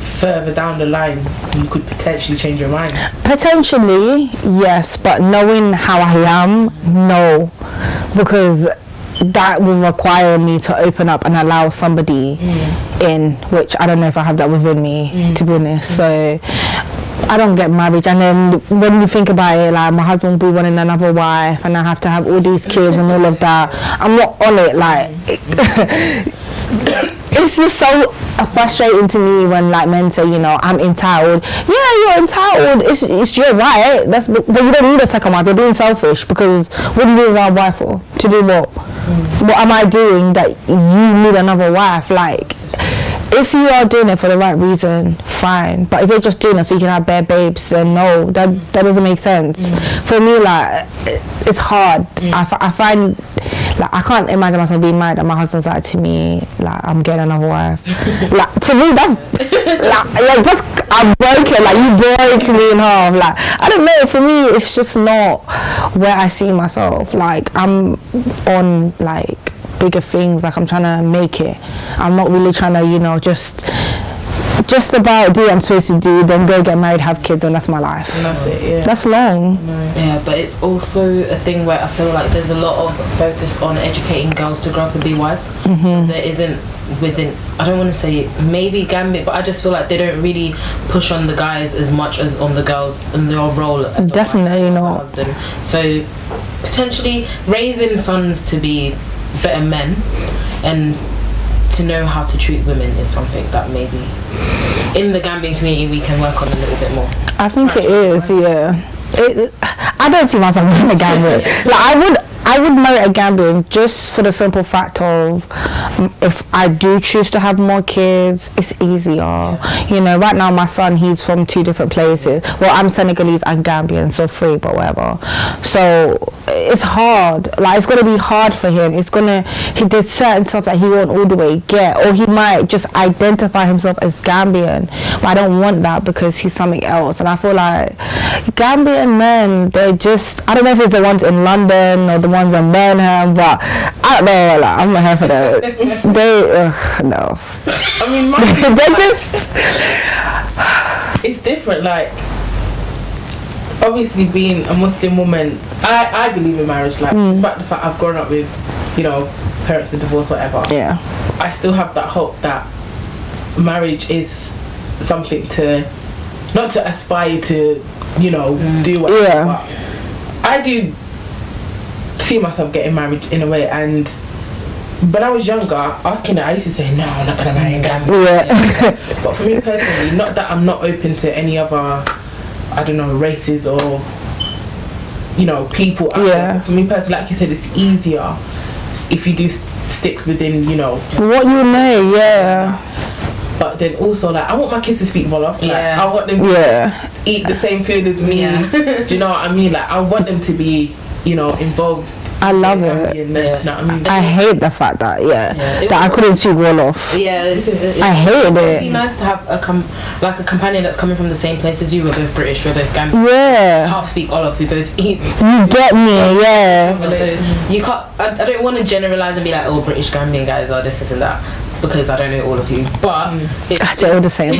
further down the line you could potentially change your mind?
Potentially, yes, but knowing how I am, no, because that will require me to open up and allow somebody in, which I don't know if I have that within me, to be honest. So I don't get married, and then when you think about it, like my husband will be wanting another wife and I have to have all these kids and all of that. I'm not on it. Like it's just so frustrating to me when like men say, you know, I'm entitled. Yeah, you're entitled. It's your right. But you don't need a second wife. You're being selfish, because what do you need a wife for? To do what? What am I doing that you need another wife? Like, if you are doing it for the right reason, fine. But if you're just doing it so you can have bare babes, then no, that doesn't make sense. For me, like, it's hard. I find, like, I can't imagine myself being married and my husband's like to me, like, I'm getting another wife. Like, to me, that's like just, I'm broken. Like, you broke me in half. Like, I don't know. For me, it's just not where I see myself. Like, I'm on like bigger things. Like, I'm trying to make it. I'm not really trying to, you know, just about do what I'm supposed to do, then go get married, have kids, and that's my life.
And that's it. Yeah.
That's long.
Yeah, but it's also a thing where I feel like there's a lot of focus on educating girls to grow up and be wives. There isn't within, I don't want to say maybe Gambia, but I just feel like they don't really push on the guys as much as on the girls and their role as
definitely not.
As a husband. So potentially raising sons to be better men and to know how to treat women is something that maybe in the Gambian community we can work on a little bit more.
I think it is, yeah. I don't see myself in a Gambian. Like, I would marry a Gambian just for the simple fact of if I do choose to have more kids, it's easier. You know, right now my son, he's from 2 different places. Well, I'm Senegalese and Gambian, so 3, but whatever. So it's hard. Like, it's gonna be hard for him. There's certain stuff that he won't all the way get, or he might just identify himself as Gambian. But I don't want that because he's something else. And I feel like Gambian men, they're just, I don't know if it's the ones in London or the ones in Birmingham, but I don't know, like, I'm not here for that. No.
I mean,
they just,
it's different. Like, obviously being a Muslim woman, I believe in marriage. Like, despite the fact I've grown up with, you know, parents in divorce, whatever, I still have that hope that marriage is something to, not to aspire to, you know, do whatever, but I do see myself getting married in a way. And when I was younger, asking it, I used to say, no, I'm not gonna marry a Gambian. But for me personally, not that I'm not open to any other, I don't know, races or, you know, people out there. For me personally, like you said, it's easier if you do stick within, you know,
what you know. But
but then also like I want my kids to speak Wolof. Like, I want them to eat the same food as me. Do you know what I mean? Like I want them to be, you know, involved.
I love it.
You know what I mean?
I hate the fact that that I couldn't speak Wolof. I hated it.
It'd be nice to have a companion that's coming from the same place as you. We're both British. We're both Gambian.
Yeah.
Half speak Wolof. We both eat.
You get me? Yeah.
So you can't. I don't want to generalize and be like, oh, British Gambian guys are this and that. Because I don't know all of you, but
they're all the same.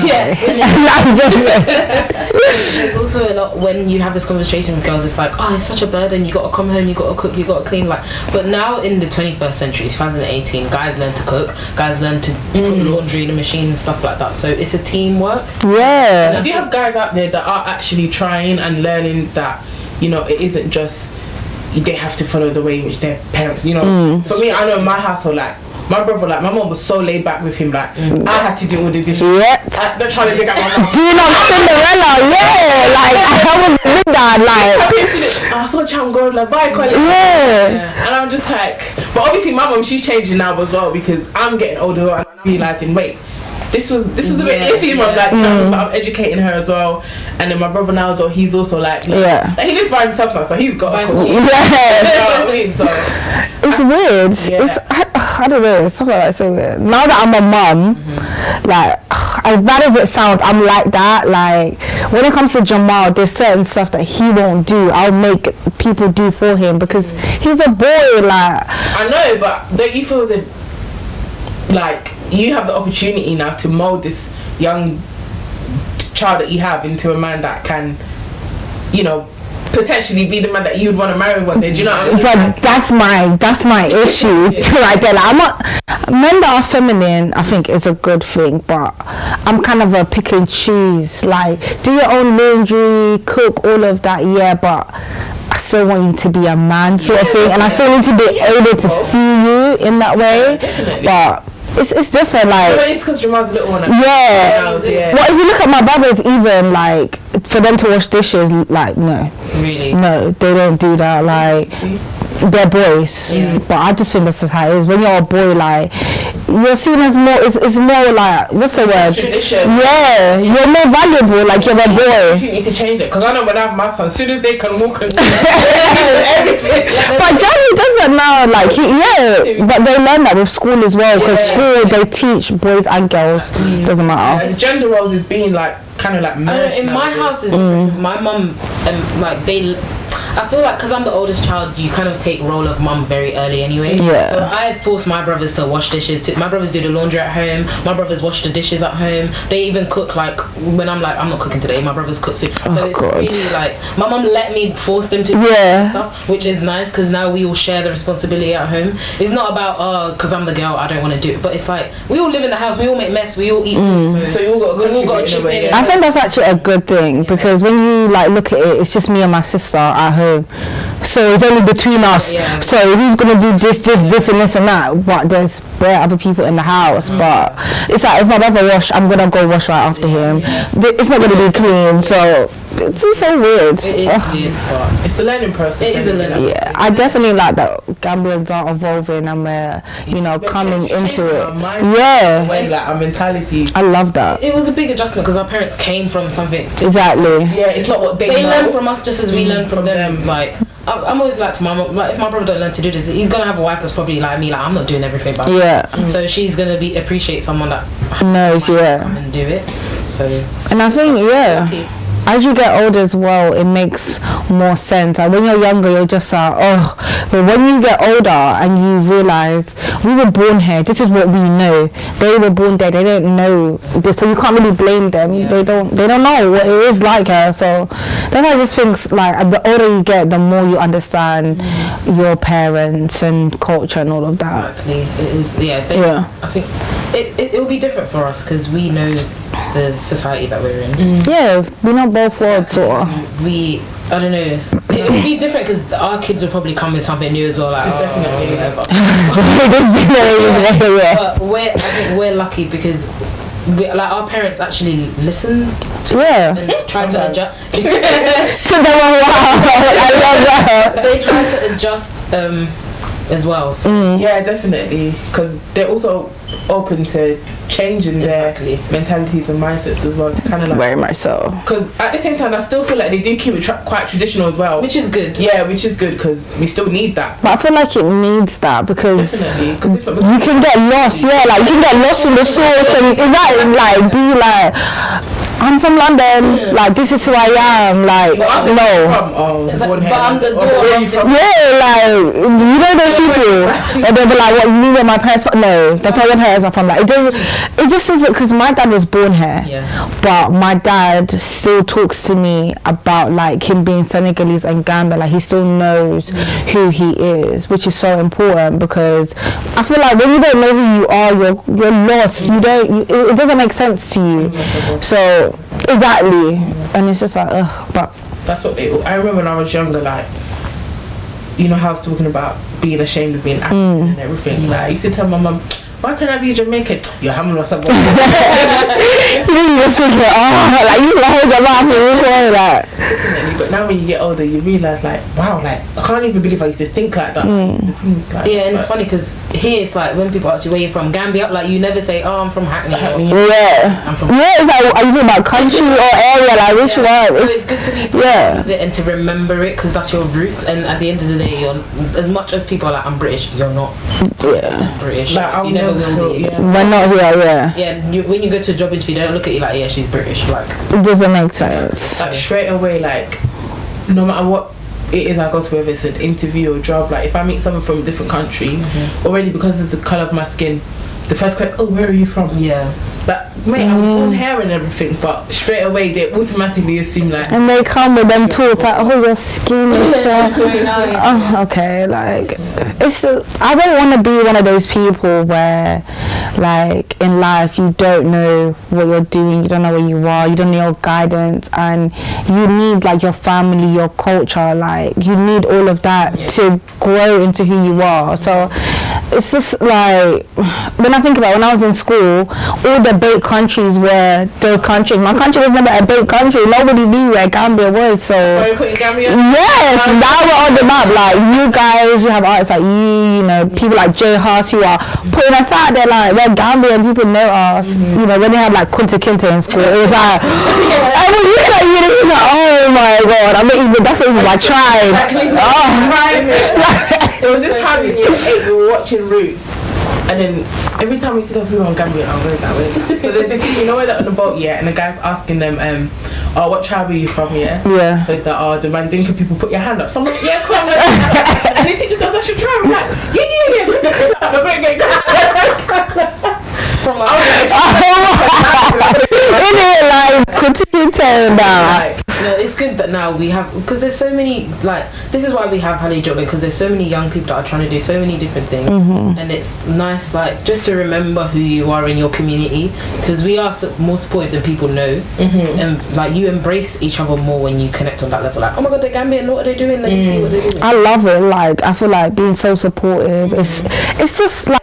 There's also a lot when you have this conversation with girls. It's like, oh, it's such a burden. You got to come home, you got to cook, you got to clean. Like, but now in the 21st century, 2018, guys learn to cook, guys learn to put laundry in the machine and stuff like that. So it's a teamwork.
Yeah.
And do you have guys out there that are actually trying and learning that, you know, it isn't just they have to follow the way in which their parents, you know. For me, I know in my household, like. My brother, like, my mom was so laid back with him, like, I had to do all the dishes. They're trying to dig out my mom.
Do you know Cinderella? Like, I was with that,
I saw Cham go, like, bye, Colin. And I'm just like, but obviously my mom, she's changing now as well, because I'm getting older and I'm realising, wait, this was a bit iffy, mom. Like, but I'm educating her as well. And then my brother now as well, he's also like he lives by himself now, so he's got a cook. You know what I mean? So
it's weird. It's I don't know, something like so weird. Now that I'm a mum, like as bad as it sounds, I'm like that. Like when it comes to Jamal, there's certain stuff that he won't do. I'll make people do for him because he's a boy. Like
I know, but don't you feel as if like you have the opportunity now to mold this young child that you have into a man that can, you know, potentially be the man that you'd want to marry one day. Do you know what I mean?
But that's my issue right there. Like, I'm not, men that are feminine, I think is a good thing, but I'm kind of a pick and choose. Like, do your own laundry, cook, all of that, but I still want you to be a man sort of thing, and I still need to be able to see you in that way. But it's different, like.
But it's because Jamal's a little one.
Well, if you look at my brothers, even like for them to wash dishes, like no, no, they don't do that. Like they're boys, but I just think that's how it is. When you're a boy, like you're seen as more. It's more like what's the word?
Tradition.
Yeah, you're more valuable. Like you're a boy.
You need to change it because I know when I have my son, as soon as they can walk and everything.
But Johnny does that now. Like but they learn that with school as well because school they teach boys and girls. Doesn't matter.
And gender roles is being like kind of like merged.
In my house is different because my mum like they. I feel like because I'm the oldest child, you kind of take role of mum very early anyway. So I force my brothers to wash dishes. My brothers do the laundry at home. My brothers wash the dishes at home. They even cook like when I'm like I'm not cooking today. My brothers cook food. So it's really like my mum let me force them to do stuff, which is nice because now we all share the responsibility at home. It's not about because I'm the girl I don't want to do it, but it's like we all live in the house. We all make mess. We all eat food. So you all got to chip in.
I think that's actually a good thing because when you like look at it, it's just me and my sister at home. So it's only between us. So who's gonna do this and this and that? But there's other people in the house. But it's like if my brother wash, I'm gonna go wash right after him. It's not gonna be clean. So it's just so weird.
It is weird, but it's a learning process.
It is a learning process.
I definitely like that Gambians are evolving and we're coming into it.
The way, like our mentality.
I love that.
It was a big adjustment because our parents came from something different.
Exactly.
Yeah, it's not what they know.
learn from us just as we learn from them. Like I'm always like to my mom, like if my brother don't learn to do this, he's gonna have a wife that's probably like me, like I'm not doing everything, but so she's gonna appreciate someone that knows come and do it. So
and I think as you get older as well, it makes more sense. Like when you're younger, you're just like, but when you get older and you realise we were born here, this is what we know. They were born there, they don't know this, so you can't really blame them. They don't know what it is like here. So then I just think like the older you get, the more you understand your parents and culture and all of that.
Exactly, it is. I think it will be different for us because we know the society that we're in. We're
not both worlds, sort of.
I don't know. It would be different because our kids will probably come with something new as well. Like definitely whatever. But I think we're lucky because our parents actually listen to and try to adjust.
To them, wow, I love that.
They try to adjust as well. So.
Yeah, definitely, because they're also open to changing their mentalities and mindsets as well, to kind of like,
very much so.
Because at the same time, I still feel like they do keep it quite traditional as well,
which is good.
Yeah, which is good, because we still need that.
But I feel like it needs that, because
definitely,
you can get lost. Yeah, like you can get lost in the source, and is that like be like, I'm from London, like this is who I am, like no.
But I'm the
yeah, like you know those people, and they'll be like, what, you mean where my parents from? No, that's not where parents are from. Like it just doesn't, because my dad was born here, but my dad still talks to me about like him being Senegalese and Gambia, like he still knows who he is, which is so important, because I feel like when you don't know who you are, you're lost. You don't, it doesn't make sense to you. So exactly, and it's just like but
that's what I remember when I was younger, like, you know how I was talking about being ashamed of being African and everything. Like I used to tell my mum, why can't I be Jamaican? You're having or something.
You just think like you hold your mouth and like.
Definitely, but now when you get older, you realise like, wow, like I can't even believe I used to think like that.
Yeah, and it's funny because here it's like when people ask you where you're from, Gambia, like you never say, oh, I'm from Hackney.
Yeah,
I'm from
it's like, are you talking about country or area, like which one?
So it's good to be proud of it and to remember it, because that's your roots. And at the end of the day, you're, as much as people are like, I'm British, you're not. British.
Like,
you never will be.
We're not here.
Yeah, when you go to a job interview, they don't look at you like, yeah, she's British. Like
it doesn't make sense.
Like straight away, like no matter what it is I go to, whether it's an interview or job, like if I meet someone from a different country, already because of the colour of my skin, the first question, oh, where are you from?
Yeah.
Like, mate, I'm born hair and everything, but straight away they automatically assume like.
And they come with them talks like, oh, your skin is okay, like it's just, I don't want to be one of those people where, like, in life you don't know what you're doing, you don't know where you are, you don't know your guidance, and you need like your family, your culture, like you need all of that to grow into who you are. So it's just like, when I think about when I was in school, all the baked countries were those countries. My country was never a baked country. Nobody knew where Gambia was. So
Gambia?
Yes, now we're on the map. Like you guys, you have artists like you know, people like J Haas who are putting us out there. Like we're Gambian, people know us. You know, when they had like Kunta Kinte in school, it was like, I mean, you know, it's like, oh my god, I'm not even. That's not even my tribe.
There was this time in year 8 we were watching Roots, and then every time we see some people on Gambia, I'm going that way. So there's this thing, you know, where they're on the boat, and the guy's asking them, oh, what tribe are you from, Yeah. So it's like, oh, the Mandinka people, put your hand up. Someone, yeah, come on. And the teacher goes, that's your tribe. I'm like, yeah. From my
no, it's good that now we have, because there's so many, like, this is why we have Xale Juk Len, because there's so many young people that are trying to do so many different things, and it's nice, like, just to remember who you are in your community, because we are more supportive than people know, and like you embrace each other more when you connect on that level, like, oh my god, they're Gambian, what are they doing? Let me see what they're doing.
I love it. Like I feel like being so supportive, it's just like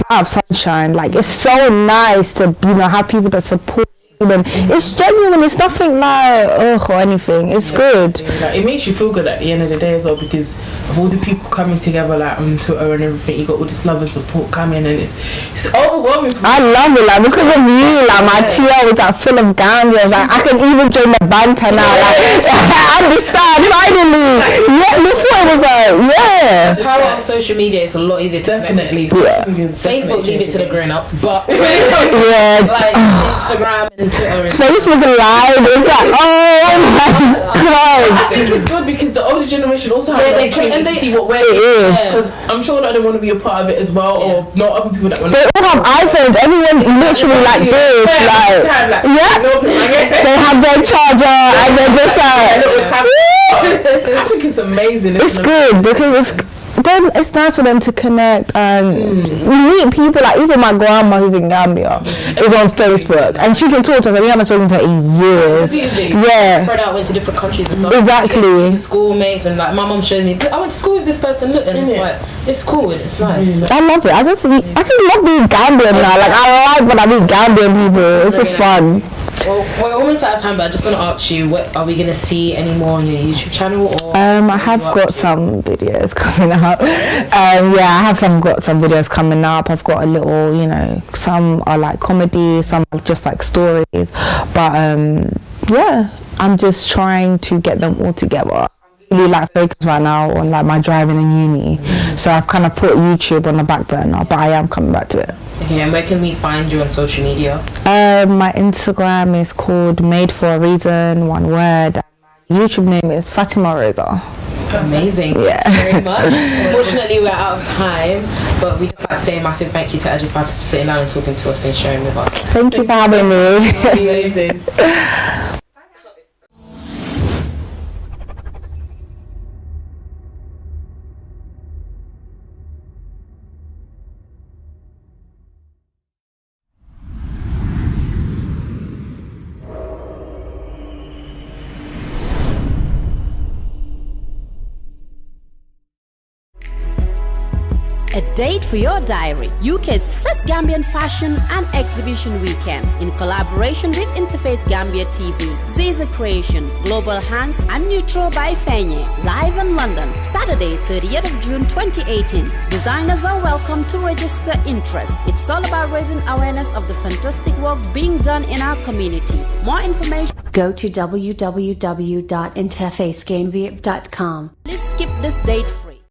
of sunshine. Like it's so nice to, you know, have people that support you, and it's genuine. It's nothing like or anything. It's good.
Like, it makes you feel good at the end of the day as well, because of all the people coming together, like on Twitter and everything. You got all this love and support coming, and it's overwhelming.
I love it. Like because of you, like my TL was like full of Gambians. Like I can even join the banter now. Like I understand finally. Before it was like
The power of social media is a lot easier to
definitely.
Facebook, leave it to the grown-ups, but like Instagram and Twitter.
Facebook Live is like, oh my god.
I think it's good because the older generation also has the opportunity to see what we're doing. Because I'm sure that they want to be a part of it as well, or not other people that want to.
They all have iPhones. Everyone literally like this, like they have their charger and they're just like.
I think it's amazing.
It's good because it's nice for them to connect, and we meet people like even my grandma who's in Gambia is on Facebook, and she can talk to us, and we haven't spoken to her in years.
Spread out, went to different countries and stuff.
Exactly.
Schoolmates, and like my mom shows me, I went to school with this person, look, and it's like, it's cool, it's nice.
I love it. I just love being Gambian now. Like I like when I meet Gambian people. It's just fun.
Well, we're almost out of time, but I just want to ask you, what are we going to see any more on your YouTube channel? Or
I have got some videos coming up. I have got some videos coming up. I've got a little, you know, some are like comedy, some are just like stories. But I'm just trying to get them all together. Really like focus right now on like my driving and uni, so I've kind of put YouTube on the back burner, but I am coming back to it.
Okay, and where can we find you on social media? My
Instagram is called Made for a Reason, one word. My YouTube name is Fatima Rosa.
Amazing.
Yeah.
Thank you very much. Unfortunately, we're out of time, but we just like to say a massive thank you to Eijah for sitting down and talking to us and sharing with us.
Thank you for having me.
Amazing.
A date for your diary. UK's first Gambian fashion and exhibition weekend in collaboration with InterFace Gambia TV, Xale Creation, Global Hands and Neutral by Fenye. Live in London, Saturday 30th of June 2018. Designers are welcome to register interest. It's all about raising awareness of the fantastic work being done in our community. More information.
Go to www.interfacegambia.com.
Please skip this date.